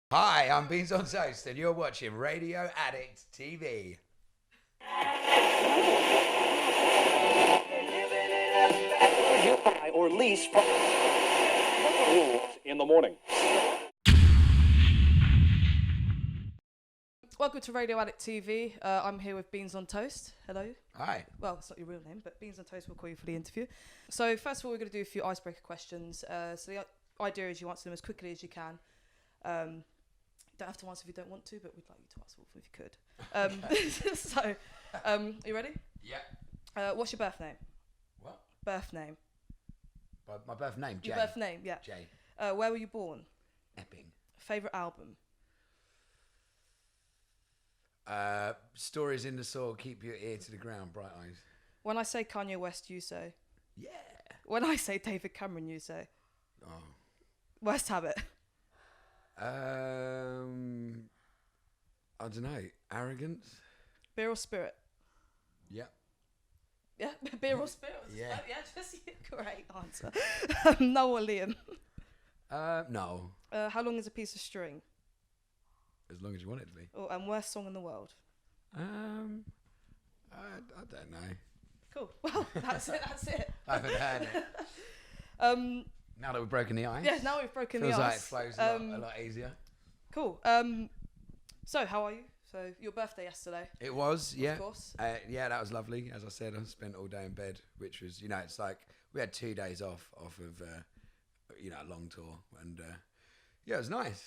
Hi, I'm Beans on Toast, and you're watching Radio Addict TV. Or lease in the morning. Welcome to Radio Addict TV. I'm here with Beans on Toast. Hello. Hi. Well, it's not your real name, but Beans on Toast will call you for the interview. So first of all, we're going to do a few icebreaker questions. So the idea is you answer them as quickly as you can. Don't have to answer if you don't want to, but we'd like you to answer if you could. So, you ready? Yeah. What's your birth name? What? Birth name. My birth name, Jay. Your birth name, yeah. Jay. Where were you born? Epping. Favourite album? Stories in the soil, keep your ear to the ground, bright eyes. When I say Kanye West, you say? Yeah. When I say David Cameron, you say? Oh. Worst habit? I don't know. Arrogance? Beer or spirit? Yeah. Yeah, beer or spirit? Yeah. Yeah, just great answer. Noel or Liam? No. How long is a piece of string? As long as you want it to be. Oh, and worst song in the world? I don't know. Cool. Well, that's it. I haven't heard it. Now that we've broken the ice. Yeah, now we've broken feels the like it ice. flows a lot easier. Cool. So how are you? So your birthday yesterday. It was, yeah. Of course. Yeah, that was lovely. As I said, I spent all day in bed, which was, it's like we had 2 days off of, a long tour, and yeah, it was nice.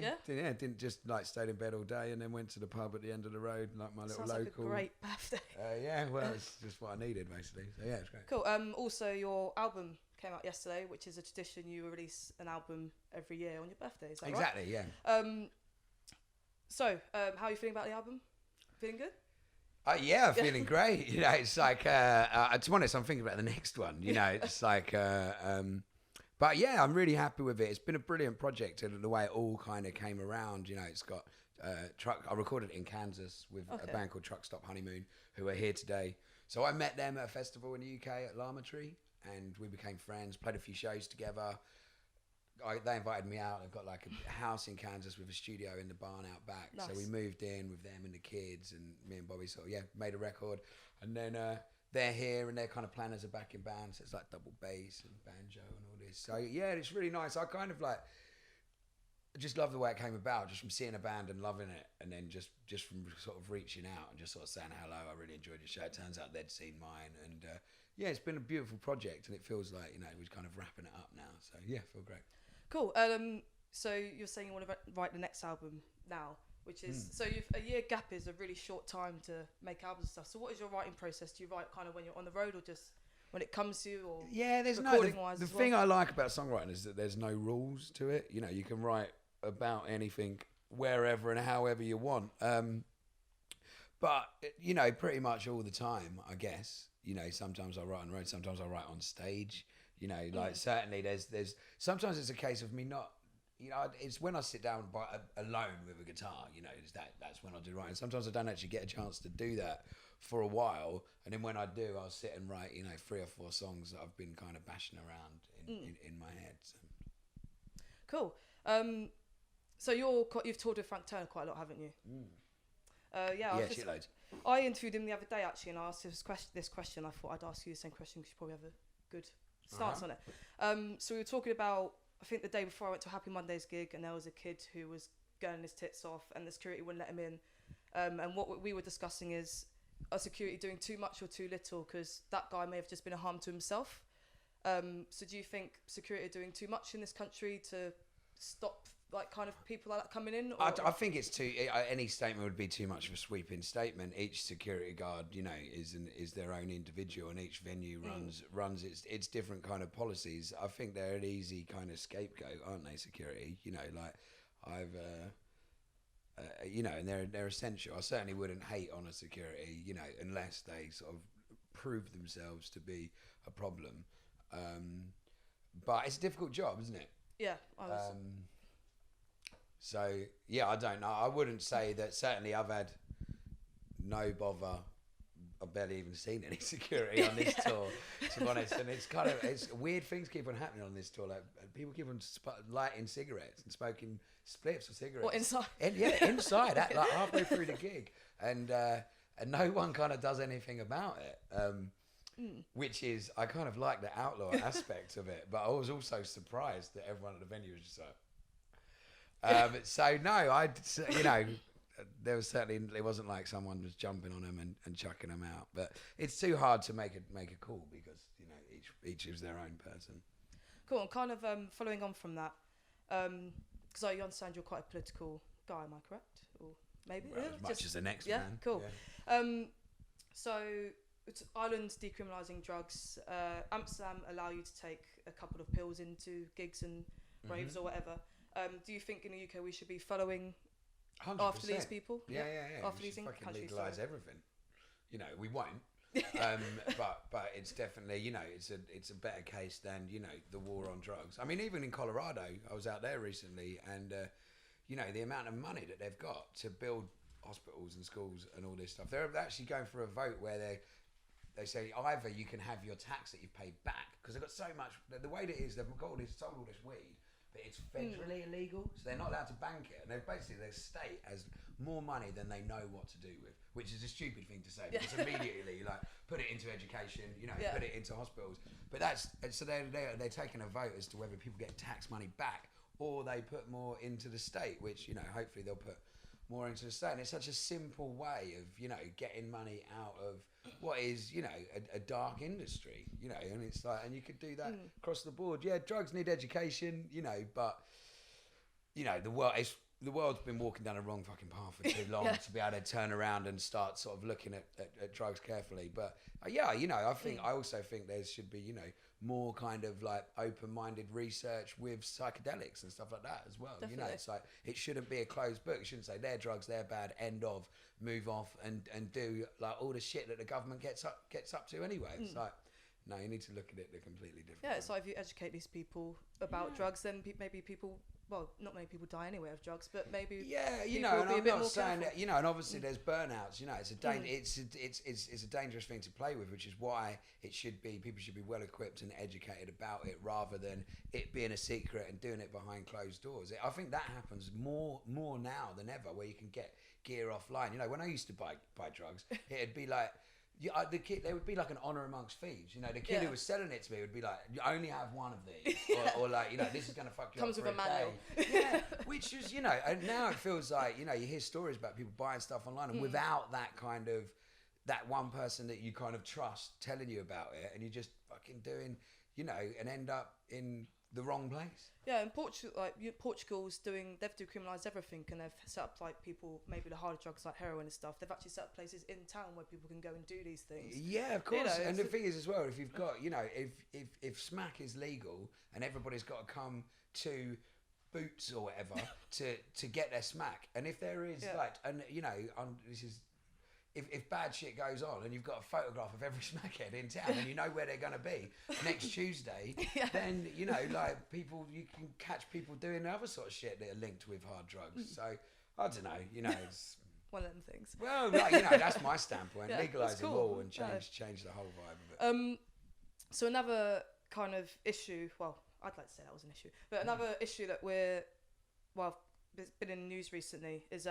Yeah? Didn't just like stayed in bed all day and then went to the pub at the end of the road, like my little Sounds local. like a great birthday. Yeah, well, it's just what I needed basically. So yeah, it's great. Cool. Also, your album came out yesterday, which is a tradition. You release an album every year on your birthday. Is that Exactly, right? yeah. So, how are you feeling about the album? Feeling good? Yeah, I'm feeling great. It's like, to be honest, I'm thinking about the next one. It's like, but yeah, I'm really happy with it. It's been a brilliant project, and the way it all kind of came around. It's got truck. I recorded it in Kansas with a band called Truck Stop Honeymoon, who are here today. So I met them at a festival in the UK at Llama Tree, and we became friends. Played a few shows together. They invited me out. I've got like a house in Kansas with a studio in the barn out back. Nice. So we moved in with them and the kids, and me and Bobby made a record. And then they're here, and their kind of planners are back in band. So it's like double bass and banjo and all this. So yeah, it's really nice. I kind of like just love the way it came about, just from seeing a band and loving it, and then just from sort of reaching out and just sort of saying hello. I really enjoyed your show. It turns out they'd seen mine, and yeah, it's been a beautiful project, and it feels like we're kind of wrapping it up now. So yeah, feel great. Cool. So you're saying you want to write the next album now, which is so a year gap is a really short time to make albums and stuff. So what is your writing process? Do you write kind of when you're on the road, or just when it comes to you, or yeah? There's the thing I like about songwriting is that there's no rules to it. You can write about anything wherever and however you want. But pretty much all the time, I guess. Sometimes I write on the road, sometimes I write on stage. Certainly there's sometimes it's a case of me not, it's when I sit down alone with a guitar, that's when I do writing. Sometimes I don't actually get a chance to do that for a while, and then when I do, I'll sit and write 3 or 4 songs that I've been kind of bashing around in my head. So. Cool. So you've toured with Frank Turner quite a lot, haven't you? Yeah, shitloads. I interviewed him the other day actually, and I asked this question. I thought I'd ask you the same question because you probably have a good stance on it. So we were talking about, I think the day before I went to a Happy Mondays gig, and there was a kid who was going his tits off, and the security wouldn't let him in. And what we were discussing is, are security doing too much or too little? Because that guy may have just been a harm to himself. So do you think security are doing too much in this country to stop kind of people like that coming in? Or? I think it's any statement would be too much of a sweeping statement. Each security guard, is their own individual, and each venue runs its different kind of policies. I think they're an easy kind of scapegoat, aren't they? Security, and they're essential. I certainly wouldn't hate on a security, unless they sort of prove themselves to be a problem. But it's a difficult job, isn't it? Yeah. So, yeah, I don't know. I wouldn't say that. Certainly I've had no bother I've barely even seen any security on this tour, to be honest. And it's weird things keep on happening on this tour. Like people keep on lighting cigarettes and smoking spliffs or cigarettes. What, inside? Inside, like halfway through the gig, and no one kind of does anything about it. Which is, I kind of like the outlaw aspect of it, but I was also surprised that everyone at the venue was just like. So no, there was certainly, it wasn't like someone was jumping on them and chucking them out, but it's too hard to make a call because each is their own person. Cool. And kind of following on from that, because I understand you're quite a political guy, am I correct? Or maybe as much as the next man. Cool. Yeah. So it's Ireland's decriminalising drugs. Amsterdam allow you to take a couple of pills into gigs and raves or whatever. Do you think in the UK we should be following 100%. after these people? Yeah. After we these should fucking countries, legalise everything. We won't. But it's definitely, it's a better case than, the war on drugs. I mean, even in Colorado, I was out there recently, and the amount of money that they've got to build hospitals and schools and all this stuff. They're actually going for a vote where they say either you can have your tax that you've paid back, because they've got so much. The way that it is, they've got sold all this weed, but it's federally illegal, so they're not allowed to bank it. And their state has more money than they know what to do with, which is a stupid thing to say, because immediately, put it into education, put it into hospitals. But so they're taking a vote as to whether people get tax money back or they put more into the state, which, hopefully they'll put more into the state. And it's such a simple way of, getting money out of what is, a dark industry, and it's like, and you could do that across the board. Yeah, drugs need education, but, the world's been walking down a wrong fucking path for too long to be able to turn around and start sort of looking at drugs carefully. But I also think there should be, more kind of like open-minded research with psychedelics and stuff like that as well. Definitely. It's like, it shouldn't be a closed book. It shouldn't say they're drugs, they're bad, end of, move off and do like all the shit that the government gets up to anyway. It's like, no, you need to look at it the completely different way. It's like if you educate these people about drugs, then maybe people, well, not many people die anyway of drugs, but maybe and I'm not saying that, and obviously there's burnouts. It's a dangerous thing to play with, which is why people should be well equipped and educated about it, rather than it being a secret and doing it behind closed doors. I think that happens more now than ever, where you can get gear offline. When I used to buy drugs, it'd be like, there would be like an honour amongst thieves. The kid who was selling it to me would be like, you only have one of these, or like, this is going to fuck you Comes up with for a manual. day. Which is, and now it feels like, you hear stories about people buying stuff online and without that kind of, that one person that you kind of trust telling you about it, and you're just fucking doing, and end up in the wrong place. Yeah, in Portugal's they've decriminalised everything, and they've set up like people, maybe the harder drugs like heroin and stuff. They've actually set up places in town where people can go and do these things. Yeah, of course. And the thing is as well, if you've got, if smack is legal and everybody's got to come to Boots or whatever to get their smack, and if there is this is. If bad shit goes on and you've got a photograph of every smackhead in town and you know where they're going to be next Tuesday, then, like people, you can catch people doing other sort of shit that are linked with hard drugs. So, I don't know, it's... One of them things. Well, that's my standpoint. Legalise them all and change the whole vibe of it. So another kind of issue, well, I'd like to say that was an issue, but another issue that it's been in the news recently is...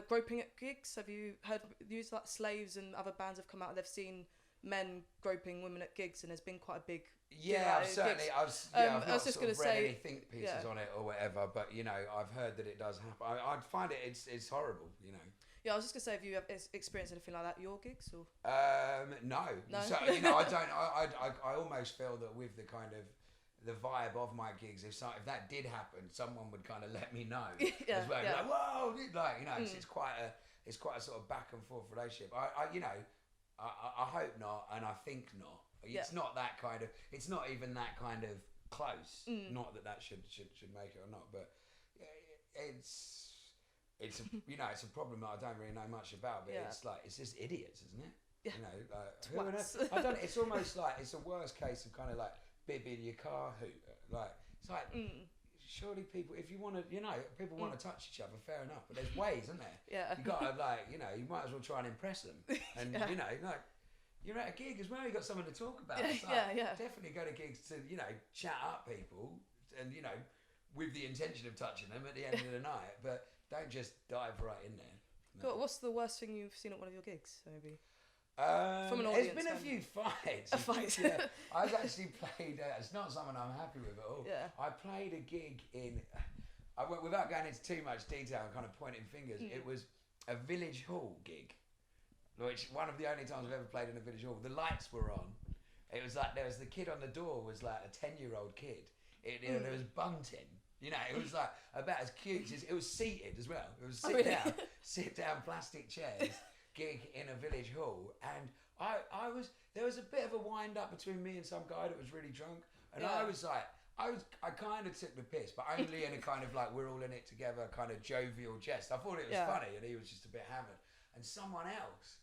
groping at gigs. Have you heard news like Slaves and other bands have come out and they've seen men groping women at gigs, and there's been quite a big... I've just going to say any think pieces on it or whatever, but I've heard that it does happen. I'd find it's horrible. Yeah, I was just going to say, have you experienced anything like that at your gigs or? No. So I don't. I almost feel that with the kind of the vibe of my gigs, if that did happen, someone would kind of let me know as well. Like, whoa, it's quite a sort of back and forth relationship. I hope not, and I think not. It's not that kind of. It's not even that kind of close. Not that should make it or not, but it's a problem that I don't really know much about. But it's just idiots, isn't it? Yeah. I don't. It's almost like it's a worst case of kind of like bibbing your car hooter. Like it's like surely people, if you want to, people want to touch each other, fair enough. But there's ways, isn't there? Yeah. You got to you might as well try and impress them. And you're at a gig as well. You got something to talk about. Definitely go to gigs to chat up people, and with the intention of touching them at the end of the night. But don't just dive right in there. No. God, what's the worst thing you've seen at one of your gigs? Maybe. From an audience, there's been a few fights. A fight. Yeah, I've actually played. It's not something I'm happy with at all. Yeah. I played a gig in. Without going into too much detail and kind of pointing fingers, it was a village hall gig, which one of the only times I've ever played in a village hall. The lights were on. It was like there was the kid on the door was like a 10-year-old kid. There was bunting. It was like about as cute as it was seated as well. It was sit down plastic chairs. Gig in a village hall, and there was a bit of a wind up between me and some guy that was really drunk, and I kind of took the piss, but only in a kind of like we're all in it together kind of jovial jest. I thought it was funny, and he was just a bit hammered, and someone else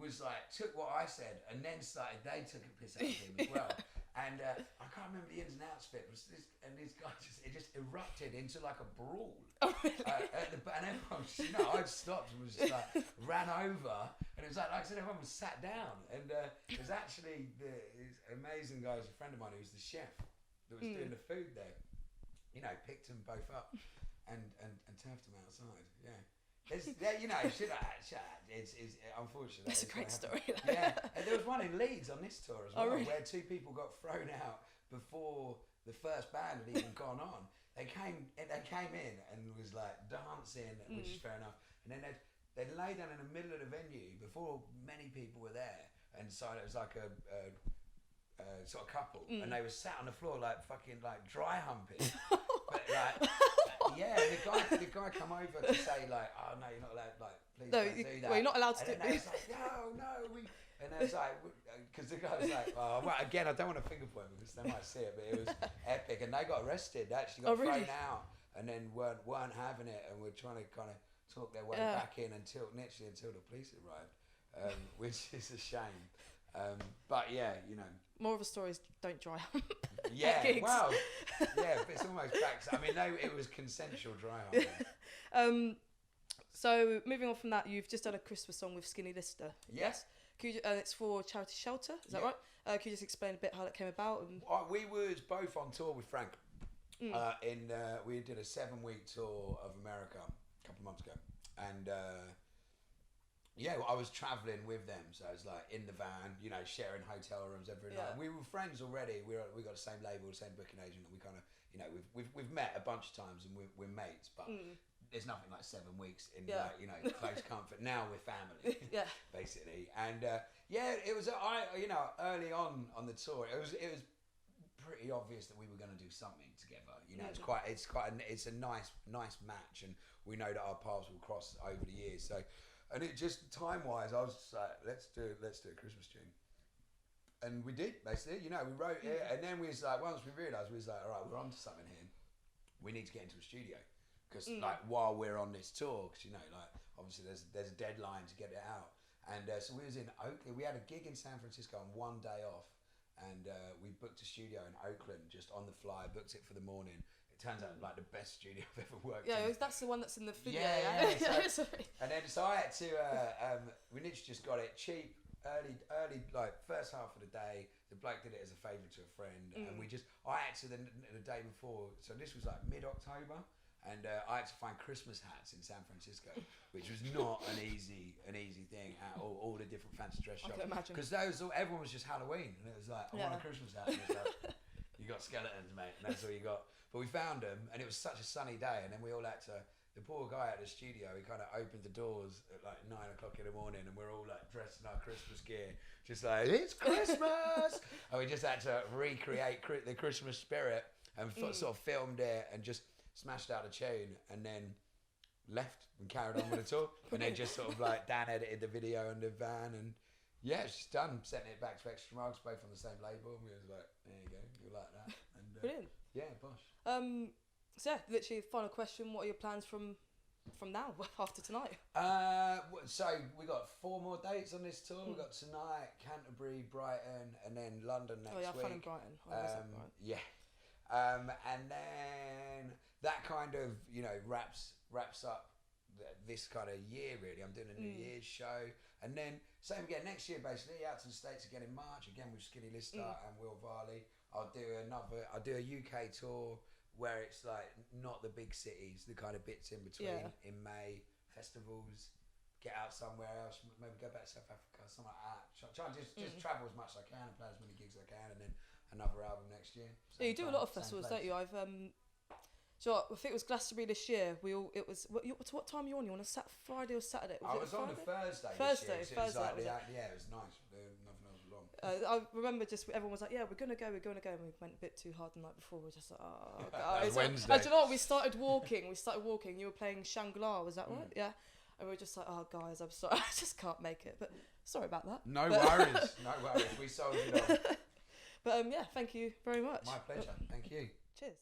was like took what I said and then they took a piss out of him as well. And I can't remember the ins and outs of it. This guy just erupted into like a brawl. Oh, really? And everyone, I'd stopped and was just like ran over, and it was like I said, everyone was sat down, and it was actually this amazing guy, was a friend of mine who was the chef that was doing the food there. Picked them both up and turfed them outside. Yeah. It's unfortunate. That's a great story. Yeah, and there was one in Leeds on this tour as well, really? where two people got thrown out before the first band had even gone on. They came in and was like dancing, which is fair enough. And then they'd lay down in the middle of the venue before many people were there, and so it was like a sort of couple, and they were sat on the floor like fucking like dry humping. But like, yeah, the guy come over to say like, oh no, you're not allowed, like, please don't do that. Well, you're not allowed to do that. And then I was like, no, and I was like, because the guy was like, oh, well, again, I don't want to finger point because they might see it, but it was epic, and they got arrested. They actually got thrown out, and then weren't having it, and were trying to kind of talk their way back in until the police arrived, which is a shame. But yeah, More of the stories don't dry hump. Yeah, well, yeah, but it's almost back. I mean, no, it was consensual dry humping. So moving on from that, you've just done a Christmas song with Skinny Lister. Yes. And it's for Charity Shelter. Is that right? Can you just explain a bit how that came about? And we was both on tour with Frank. We did a 7-week tour of America a couple of months ago, and. I was travelling with them, so I was like in the van, sharing hotel rooms every night. We were friends already. We got the same label, the same booking agent, and we kind of, we've met a bunch of times and we're mates, but there's nothing like 7 weeks in close comfort. Now we're family, basically. And it was early on the tour, it was pretty obvious that we were going to do something together. It's a nice match, and we know that our paths will cross over the years. So. And it just time-wise, I was just like, let's do a Christmas tune, and we did basically. We wrote it, and then we was like, once we realised, we was like, all right, we're onto something here. We need to get into a studio because while we're on this tour, because obviously there's a deadline to get it out, and so we was in Oakland. We had a gig in San Francisco on one day off, and we booked a studio in Oakland just on the fly. Booked it for the morning. Turns out like the best studio I've ever worked in. Yeah, that's the one that's in the video. So, and then so I had to, we literally just got it cheap, early, like first half of the day. The bloke did it as a favour to a friend, and I had to the day before. So this was like mid-October, and I had to find Christmas hats in San Francisco, which was not an easy thing at all the different fancy dress shops. I can imagine. Because everyone was just Halloween, and it was like, I want a Christmas hat. And it was like, you got skeletons, mate, and that's all you got. But we found them, and it was such a sunny day, and then we all had to. The poor guy at the studio, he kind of opened the doors at like 9 o'clock in the morning, and we're all like dressed in our Christmas gear, just like it's Christmas, and we just had to recreate the Christmas spirit, and sort of filmed it, and just smashed out a tune, and then left and carried on with the tour, and then just sort of like Dan edited the video in the van, and it's just done, sending it back to Extra Marks, both on the same label, and we was like, there you go, you like that, and brilliant. Yeah, bosh. So literally, final question: what are your plans from now after tonight? So we got 4 more dates on this tour. We got tonight, Canterbury, Brighton, and then London next week. Oh yeah, fun in Brighton. Yeah. And then that kind of, you know, wraps up this kind of year, really. I'm doing a New Year's show. And then, same again, next year, basically, out to the States again in March, again with Skinny Lister and Will Varley. I'll do a UK tour where it's like not the big cities, the kind of bits in between in May, festivals, get out somewhere else, maybe go back to South Africa, something like that. Try and just travel as much as I can and play as many gigs as I can, and then another album next year. Yeah, you do a lot of festivals, don't you? So I think it was Glastonbury this year. What time are you on? You on a Friday or Saturday? I was on a Thursday. Thursday. It was like it was nice. Nothing else was long. I remember just everyone was like, "Yeah, we're gonna go," and we went a bit too hard the night before. We were just like, "Oh, guys." Wednesday. And do you know what? We started walking. You were playing Shangri-La. Was that right? Yeah. And we were just like, "Oh, guys, I'm sorry. I just can't make it." But sorry about that. No worries. No worries. We sold it on. But yeah, thank you very much. My pleasure. Thank you. Cheers.